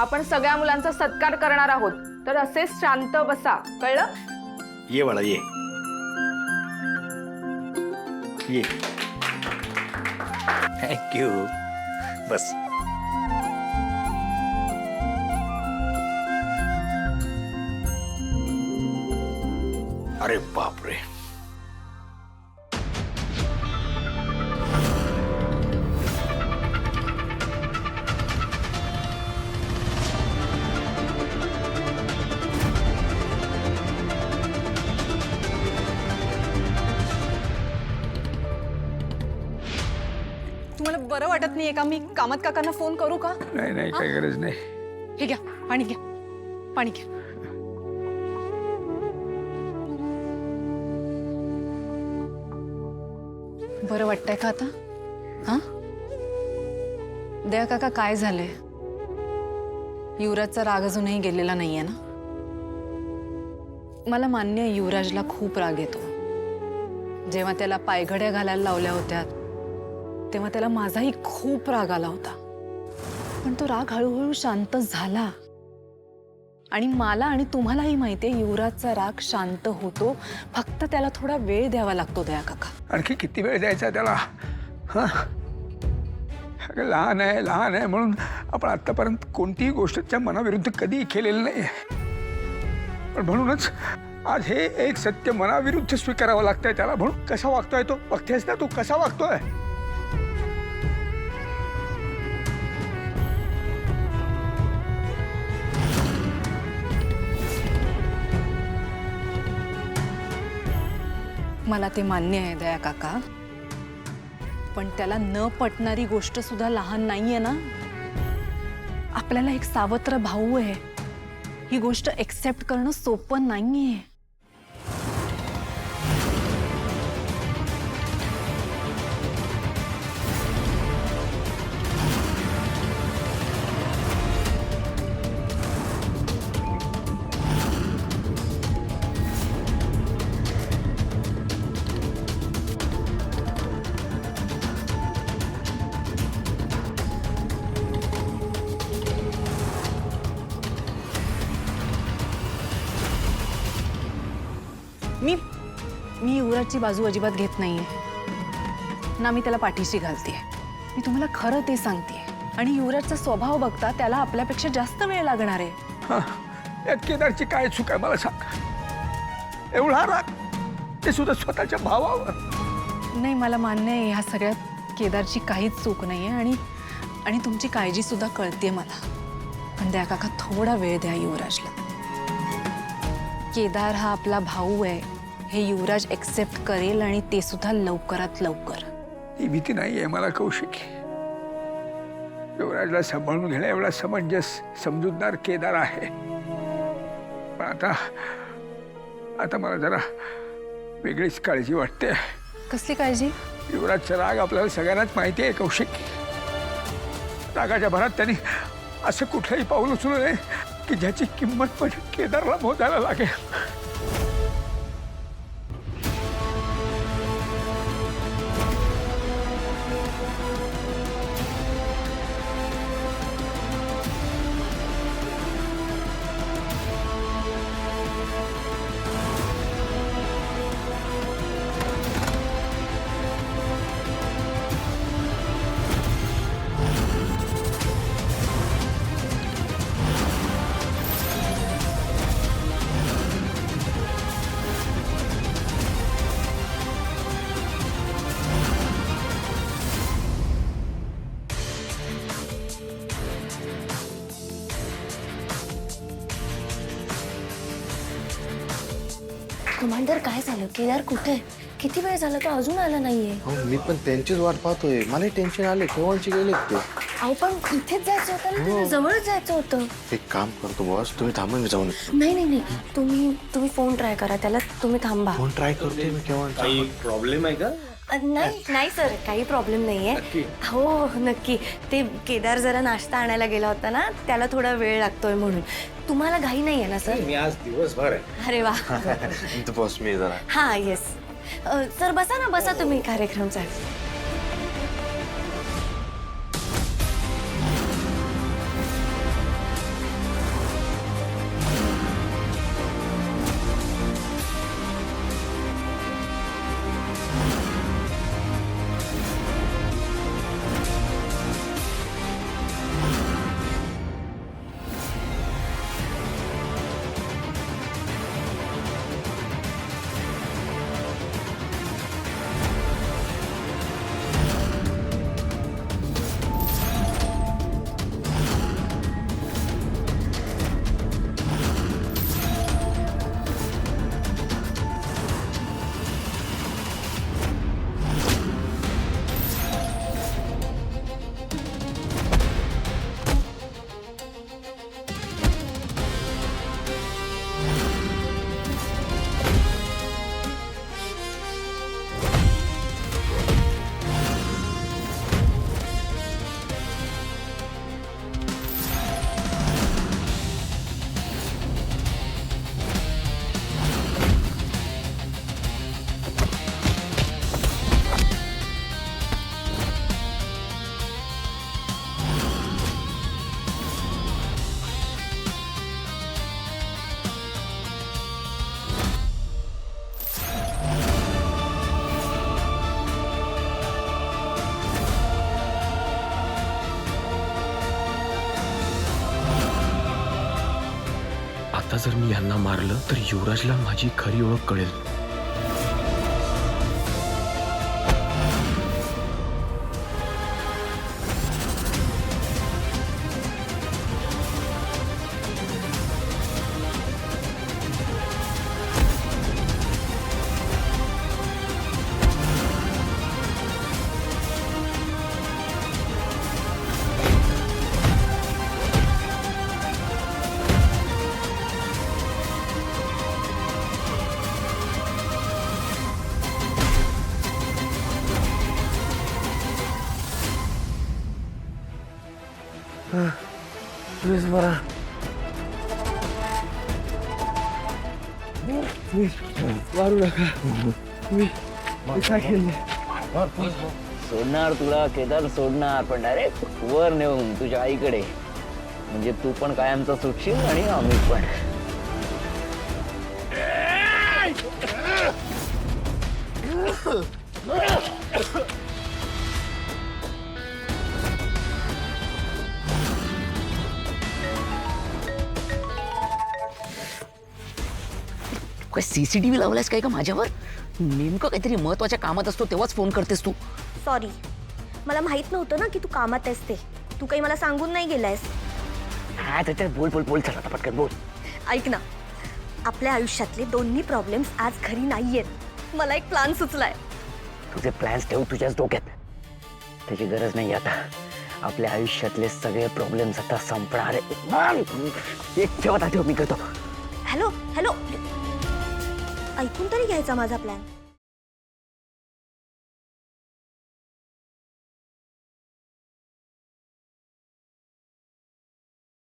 आपण सगळ्या मुलांचा सत्कार करणार आहोत, तर असेच शांत बसा, कळलं? ये बाळा ये ये. थँक्यू. बस. अरे बापरे. तुम्हाला बरं वाटत नाहीये का? मी कामत काकांना फोन करू का? नाही नाही काही गरज नाही. हे घ्या पाणी घ्या, पाणी घ्या. बरं वाटतंय का आता? हा दया काका, काय झालंय? युवराजचा राग अजूनही गेलेला नाहीये ना? मला मान्य आहे, युवराजला खूप राग येतो. जेव्हा त्याला पायघड्या घालायला लावल्या होत्या तेव्हा त्याला माझाही खूप राग आला होता. पण तो राग हळूहळू शांत झाला. आणि मला आणि तुम्हालाही माहितीये, युवराजचा राग शांत होतो, फक्त त्याला थोडा वेळ द्यावा लागतो दया काका. आणखी किती वेळ द्यायचा त्याला? हा, लहान आहे म्हणून आपण आतापर्यंत कोणतीही गोष्ट त्या मनाविरुद्ध कधीही केलेली नाही. पण म्हणूनच आज हे एक सत्य मनाविरुद्ध स्वीकारावं लागतंय त्याला. म्हणून कसा वागतोय तो, बघतेस ना तू कसा वागतोय. मला ते मान्य आहे दया काका, पण त्याला न पटणारी गोष्ट सुद्धा लहान नाहीये ना. आपल्याला एक सावत्र भाऊ आहे, ही गोष्ट एक्सेप्ट करणं सोपं नाहीये. मी युवराजची बाजू अजिबात घेत नाहीये ना, मी त्याला पाठीशी घालतेय. मी तुम्हाला खरं ते सांगतेय. आणि युवराजचा स्वभाव बघता त्याला आपल्यापेक्षा जास्त वेळ लागणार आहे. हा, या केदारची काय चूक आहे मला सांग. एवढा राग, ते सुद्धा स्वतःच्या भावावर. नाही, मला मान्य आहे ह्या सगळ्यात केदारची काहीच चूक नाहीये. आणि तुमची काळजी सुद्धा कळते मला. पण दया काका, थोडा वेळ द्या युवराजला. केदार हा आपला भाऊ आहे, हे युवराज एक्सेप्ट करेल, आणि ते सुद्धा लवकरात लवकर. ही भीती नाहीये मला कौशिकी. युवराजला सांभाळून घेण्या एवढा समंजस समजूतदार केदार आहे. पण आता मला जरा वेगळीच काळजी वाटते. कसली काळजी? युवराजचा राग आपल्याला सगळ्यांनाच माहिती आहे कौशिक. रागाच्या भरात त्यांनी असं कुठलंही पाऊल उचलू नये की ज्याची किंमत पण केदारला मोजायला लागेल. कमांडर, काय झालं? केदार कुठे? किती वेळ झाला तो अजून आला नाहीये. हो, मी पण त्यांचीच वाट पाहतोय. मला टेन्शन आले, केव्हाची गेलेत ते. अहो, पण इथेच जायचं होतं ना, त्यांना जवळच जायचं होतं. एक काम करतो बॉस, तुम्ही थांबा, मी जाऊन येतो. नाही नाही नाही, तुम्ही फोन ट्राय करा त्याला. तुम्ही थांबा. फोन ट्राय करतोय मी केव्हा. काही प्रॉब्लेम आहे का? नाही नाही सर, काही प्रॉब्लेम नाहीये. हो नक्की. ते केदार जरा नाश्ता आणायला गेला होता ना, त्याला थोडा वेळ लागतोय म्हणून. तुम्हाला घाई नाहीये ना सर? मी आज दिवसभर आहे. अरे वा. बॉस मी जरा. हा येस सर, बसा ना, बसा तुम्ही. कार्यक्रम चालू. आता जर मी यांना मारलं तर युवराजला माझी खरी ओळख कळेल. प्लीज मला मारू नका. मी काय केलं? सोडणार तुला केदार सोडणार, पण डायरेक्ट वर नेऊन तुझ्या आईकडे. म्हणजे तू पण कायमचा सुटशील आणि आम्ही पण. काय सीसीटीव्ही लावलायस काय का माझ्यावर? नेमकं काहीतरी महत्वाच्या कामात असतो तेव्हाच फोन करतेस तू. सॉरी, मला माहित नव्हतं ना की तू कामात आहेस ते. तू काही मला सांगून नाही गेलायस. हा त्याच्यात बोल बोल बोल, चला पटकन बोल. ऐक ना, आपल्या आयुष्यातले दोन्ही प्रॉब्लेम्स आज घरी नाहीयेत. मला एक प्लॅन सुचलाय. तुझे प्लॅन्स ठेव तुझ्याच डोक्यात. त्याची गरज नाही आता. आपल्या आयुष्यातले सगळे प्रॉब्लेम्स आता संपणार आहे. एक ठेव आता, ठेव मी करतो. हॅलो हॅलो, ऐकून तरी घ्यायचा माझा प्लॅन.